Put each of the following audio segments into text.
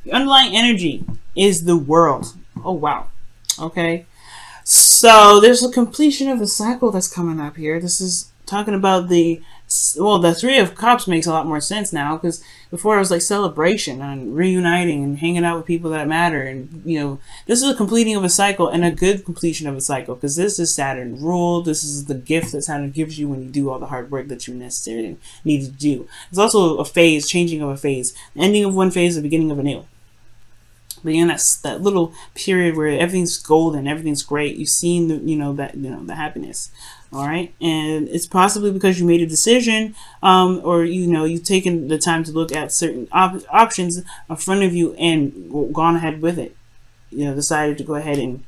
The underlying energy is the world. Oh, wow. Okay. So there's a completion of a cycle that's coming up here. This is talking about the Three of Cups makes a lot more sense now, because before it was like celebration and reuniting and hanging out with people that matter. And, you know, this is a completing of a cycle, and a good completion of a cycle, because this is Saturn ruled. This is the gift that Saturn gives you when you do all the hard work that you necessarily need to do. It's also a phase, changing of a phase, the ending of one phase, the beginning of a new. But again, that's that little period where everything's golden, everything's great. You've seen the happiness, all right. And it's possibly because you made a decision, or you've taken the time to look at certain options in front of you and gone ahead with it. Decided to go ahead and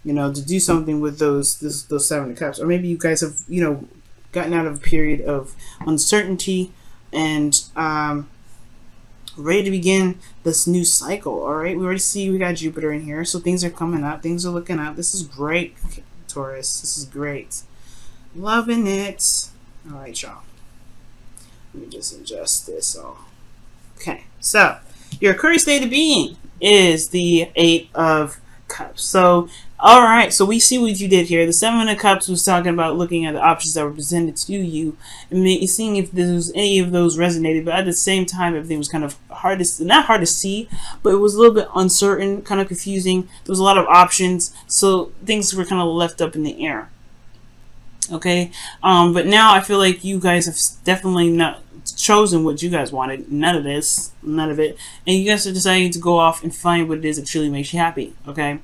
to do something with those Seven of Cups, or maybe you guys have gotten out of a period of uncertainty and ready to begin this new cycle. All right, we already see we got Jupiter in here, so things are coming up, things are looking up. This is great, Taurus. This is great, loving it. All right, y'all, let me just adjust this all. Okay, so your current state of being is the Eight of Cups. So all right, so we see what you did here. The Seven of Cups was talking about looking at the options that were presented to you and seeing if there's any of those resonated, but at the same time everything was kind of not hard to see, but it was a little bit uncertain, kind of confusing. There was a lot of options, so things were kind of left up in the air. Okay, but now I feel like you guys have definitely not chosen what you guys wanted. None of it, and you guys are deciding to go off and find what it is that truly makes you happy. Okay.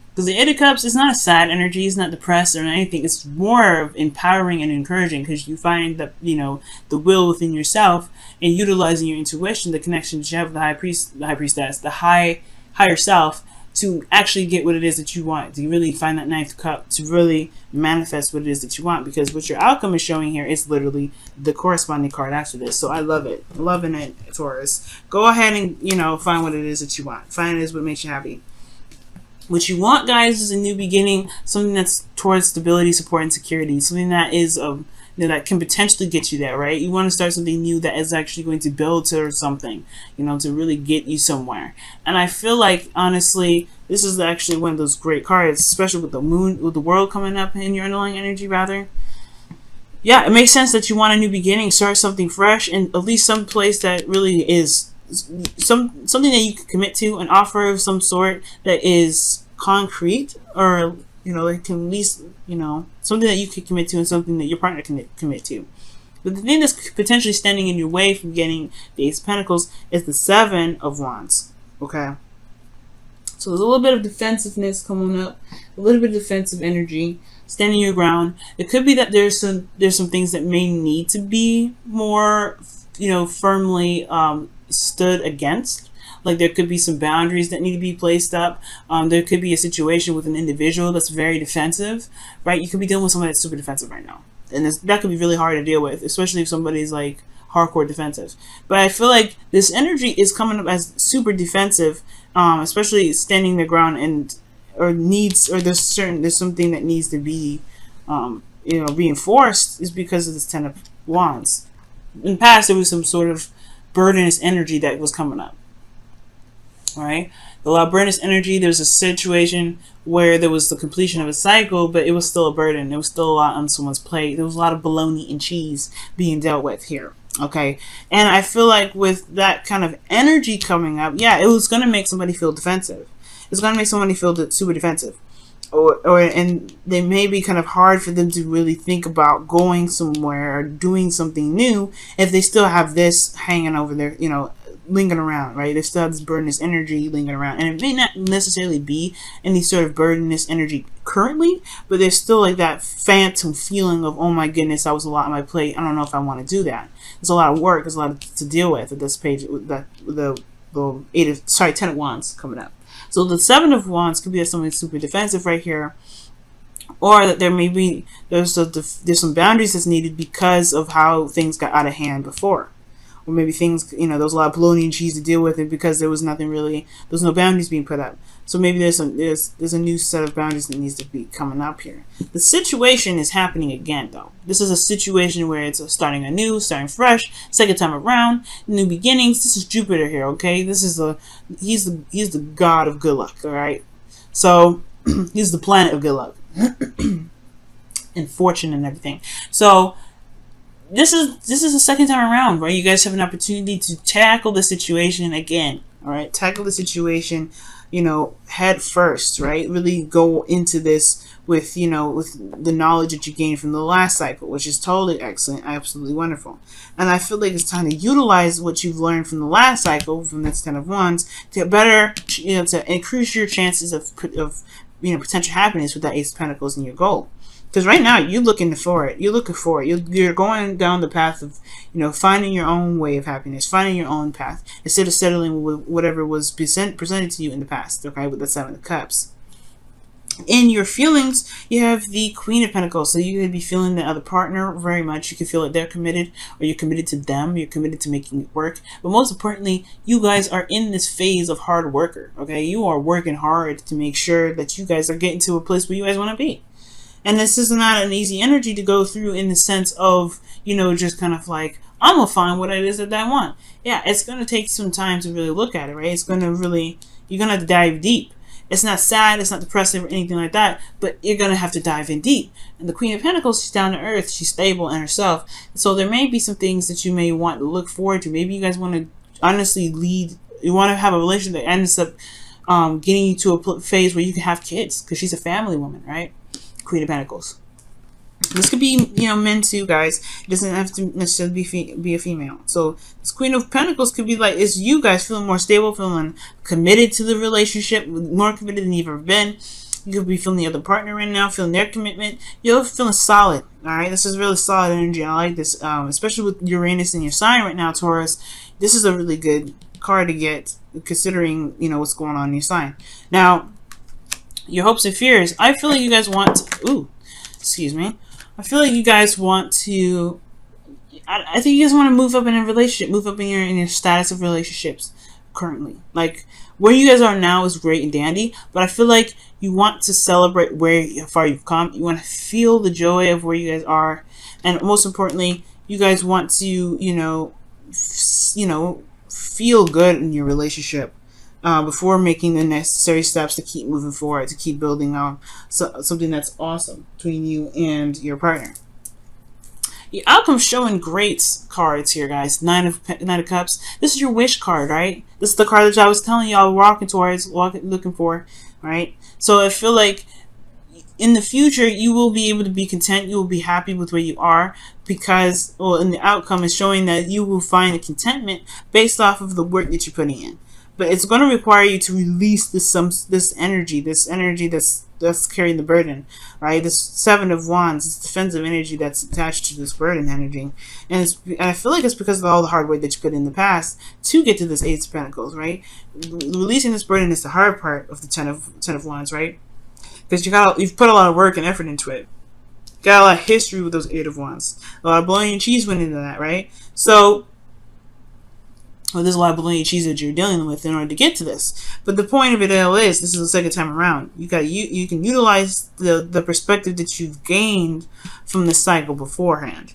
Because the Eight of Cups is not a sad energy, it's not depressed or anything. It's more of empowering and encouraging, because you find that, the will within yourself, and utilizing your intuition, the connection that you have with the high priestess, the higher self, to actually get what it is that you want, to really find that Ninth Cup, to really manifest what it is that you want. Because what your outcome is showing here is literally the corresponding card after this. So I love it. Loving it, Taurus. Go ahead and, find what it is that you want. Find it is what makes you happy. What you want, guys, is a new beginning, something that's towards stability, support, and security, something that is that can potentially get you there, right? You want to start something new that is actually going to build towards something, to really get you somewhere. And I feel like, honestly, this is actually one of those great cards, especially with the moon, with the world coming up in your underlying energy, rather. Yeah, it makes sense that you want a new beginning, start something fresh, and at least some place that really is something that you can commit to, an offer of some sort that is concrete, or it can at least something that you could commit to, and something that your partner can commit to. But the thing that's potentially standing in your way from getting the Ace of Pentacles is the Seven of Wands. Okay, so there's a little bit of defensiveness coming up, a little bit of defensive energy, standing your ground. It could be that there's some things that may need to be more firmly stood against. Like, there could be some boundaries that need to be placed up. There could be a situation with an individual that's very defensive, right? You could be dealing with someone that's super defensive right now, and that could be really hard to deal with, especially if somebody's like hardcore defensive. But I feel like this energy is coming up as super defensive, especially standing their ground, there's something that needs to be reinforced, is because of this Ten of Wands. In the past, there was some sort of burdensome energy that was coming up. All right, a lot of burdensome energy. There's a situation where there was the completion of a cycle, but it was still a burden. There was still a lot on someone's plate. There was a lot of bologna and cheese being dealt with here. Okay, and I feel like with that kind of energy coming up, yeah, it was going to make somebody feel defensive. It's going to make somebody feel super defensive. And they may be kind of hard for them to really think about going somewhere or doing something new if they still have this hanging over there, lingering around, right? They still have this burdensome energy lingering around, and it may not necessarily be any sort of burdensome energy currently, but there's still like that phantom feeling of, oh my goodness, that was a lot on my plate. I don't know if I want to do that. There's a lot of work. There's a lot to deal with at this page. With the Ten of Wands coming up. So the Seven of Wands could be that something super defensive right here, or that there may be there's some boundaries that's needed because of how things got out of hand before, or maybe things, you know, there was a lot of bologna and cheese to deal with it because there was nothing really, there was no boundaries being put up. So maybe there's a new set of boundaries that needs to be coming up here. The situation is happening again, though. This is a situation where it's starting anew, starting fresh, second time around, new beginnings. This is Jupiter here, okay? This is he's the god of good luck, all right? So he's the planet of good luck and fortune and everything. So this is the second time around where you guys have an opportunity to tackle the situation again. All right, tackle the situation, you know, head first, right? Really go into this with, you know, with the knowledge that you gained from the last cycle, which is totally excellent, absolutely wonderful. And I feel like it's time to utilize what you've learned from the last cycle, from this Ten of Wands, to better, you know, to increase your chances of you know, potential happiness with that Ace of Pentacles in your goal. Because right now you're looking for it. You're looking for it. You're going down the path of, you know, finding your own way of happiness, finding your own path, instead of settling with whatever was presented to you in the past. Okay, with the Seven of Cups. In your feelings, you have the Queen of Pentacles. So you could be feeling the other partner very much. You can feel that they're committed, or you're committed to them. You're committed to making it work. But most importantly, you guys are in this phase of hard worker. Okay, you are working hard to make sure that you guys are getting to a place where you guys want to be. And this is not an easy energy to go through, in the sense of, you know, just kind of like, I'm going to find what it is that I want. Yeah, it's going to take some time to really look at it, right? It's going to really, you're going to have to dive deep. It's not sad, it's not depressive or anything like that, but you're going to have to dive in deep. And the Queen of Pentacles, she's down to earth, she's stable in herself. So there may be some things that you may want to look forward to. Maybe you guys want to honestly lead, you want to have a relationship that ends up getting you to a phase where you can have kids, because she's a family woman, right? Queen of Pentacles. This could be, you know, men too, guys. It doesn't have to necessarily be a female. So this Queen of Pentacles could be like, it's you guys feeling more stable, feeling committed to the relationship, more committed than you've ever been. You could be feeling the other partner right now, feeling their commitment. You're feeling solid. All right, this is really solid energy. I like this, especially with Uranus in your sign right now, Taurus. This is a really good card to get, considering, you know, what's going on in your sign. Now, your hopes and fears. I feel like you guys want to, ooh, excuse me. I feel like you guys want to, I think you guys want to move up in a relationship, move up in your status of relationships currently. Like, where you guys are now is great and dandy, but I feel like you want to celebrate how far you've come. You want to feel the joy of where you guys are. And most importantly, you guys want to, you know, feel good in your relationship. Before making the necessary steps to keep moving forward, to keep building something that's awesome between you and your partner. The outcome's showing great cards here, guys. Nine of Cups. This is your wish card, right? This is the card that I was telling y'all walking towards, looking for, right? So I feel like in the future, you will be able to be content. You will be happy with where you are, because, well, and the outcome is showing that you will find a contentment based off of the work that you're putting in. But it's going to require you to release this energy that's carrying the burden, right? This Seven of Wands, this defensive energy that's attached to this burden energy, and I feel like it's because of all the hard work that you put in the past to get to this Ace of Pentacles, right? Releasing this burden is the hard part of the Ten of Wands, right? Because you've put a lot of work and effort into it. Got a lot of history with those Eight of Wands. A lot of bologna and cheese went into that, right? So, well, there's a lot of bologna and cheese that you're dealing with in order to get to this. But the point of it all is, this is the second time around. You can utilize the perspective that you've gained from the cycle beforehand.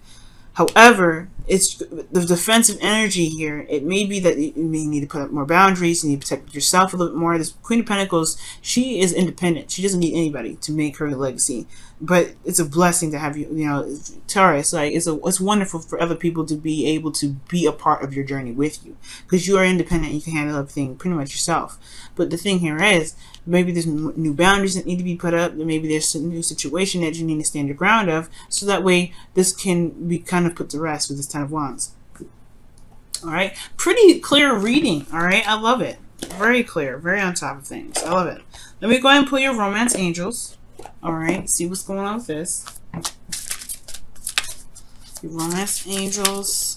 However, it's the defensive energy here. It may be that you may need to put up more boundaries. You need to protect yourself a little bit more. This Queen of Pentacles, she is independent. She doesn't need anybody to make her legacy. But it's a blessing to have you, you know, Taurus. Like, it's wonderful for other people to be able to be a part of your journey with you, because you are independent. You can handle everything pretty much yourself. But the thing here is, maybe there's new boundaries that need to be put up. Maybe there's a new situation that you need to stand your ground of, so that way this can be kind of put to rest with this Ten of Wands. All right, pretty clear reading. All right, I love it. Very clear, very on top of things. I love it. Let me go ahead and pull your romance angels. All right, see what's going on with this. Your romance angels.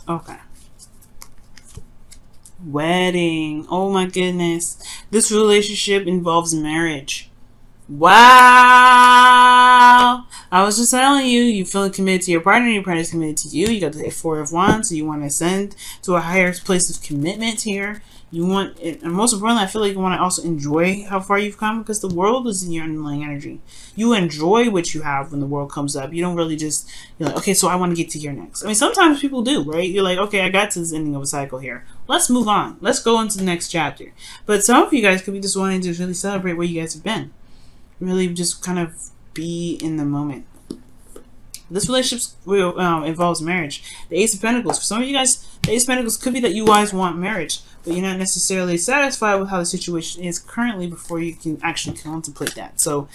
Okay. Wedding. Oh my goodness. This relationship involves marriage. Wow. I was just telling you, you feel committed to your partner, your partner is committed to you. You got the Four of Wands, so you want to ascend to a higher place of commitment here. You want, and most importantly, I feel like you want to also enjoy how far you've come, because the world is in your underlying energy. You enjoy what you have when the world comes up. You don't really just, you're like, okay, so I want to get to here next. I mean, sometimes people do, right? You're like, okay, I got to this ending of a cycle here. Let's move on. Let's go into the next chapter. But some of you guys could be just wanting to really celebrate where you guys have been. Really just kind of be in the moment. This relationship involves marriage. The Ace of Pentacles. For some of you guys, the Ace of Pentacles could be that you guys want marriage, but you're not necessarily satisfied with how the situation is currently before you can actually contemplate that. So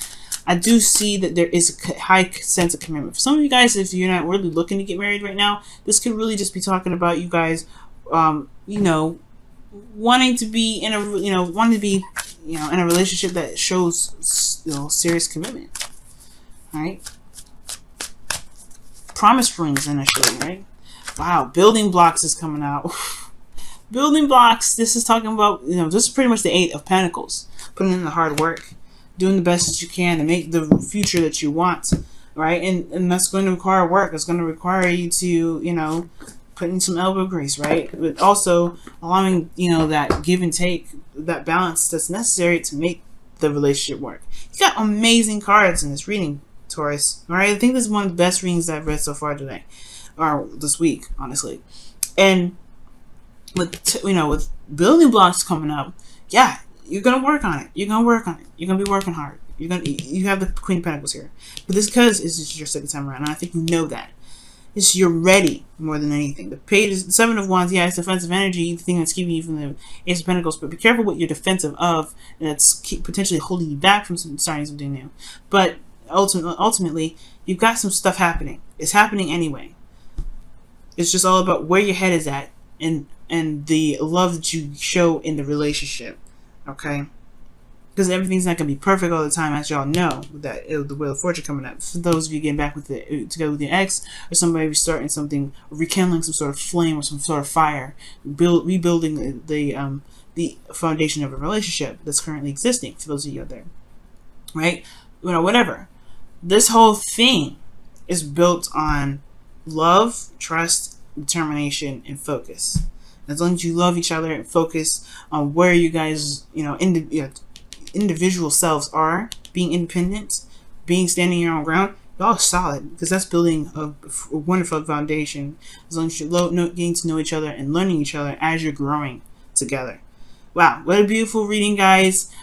I do see that there is a high sense of commitment. For some of you guys, if you're not really looking to get married right now, this could really just be talking about you guys, you know, wanting to be in a, in a relationship that shows, serious commitment. All right. Promise rings initially, right? Wow, building blocks is coming out. Building blocks. This is talking about, this is pretty much the Eight of Pentacles. Putting in the hard work, doing the best that you can to make the future that you want, right? And that's going to require work. It's going to require you to, put in some elbow grease, right? But also allowing, that give and take, that balance that's necessary to make the relationship work. You got amazing cards in this reading, Taurus. All right, I think this is one of the best readings that I've read so far today, or this week, honestly. And with with building blocks coming up, yeah, you're gonna work on it. You're gonna work on it. You're gonna be working hard. You have the Queen of Pentacles here, but this because it's just your second time around, and I think you know that. It's you're ready more than anything. The Page is the Seven of Wands. Yeah, it's defensive energy, the thing that's keeping you from the Ace of Pentacles. But be careful what you're defensive of, and that's potentially holding you back from starting something new. But ultimately, you've got some stuff happening. It's happening anyway. It's just all about where your head is at and the love that you show in the relationship. Okay? Because everything's not going to be perfect all the time, as y'all know, with that the Wheel of Fortune coming up. For those of you getting back together with your ex, or somebody restarting something, or rekindling some sort of flame or some sort of fire, rebuilding the foundation of a relationship that's currently existing. For those of you out there, right? Whatever. This whole thing is built on love, trust, determination, and focus. As long as you love each other and focus on where you guys, individual selves are, being independent, standing your own ground, y'all solid, because that's building a wonderful foundation. As long as you're getting to know each other and learning each other as you're growing together. Wow, what a beautiful reading, guys.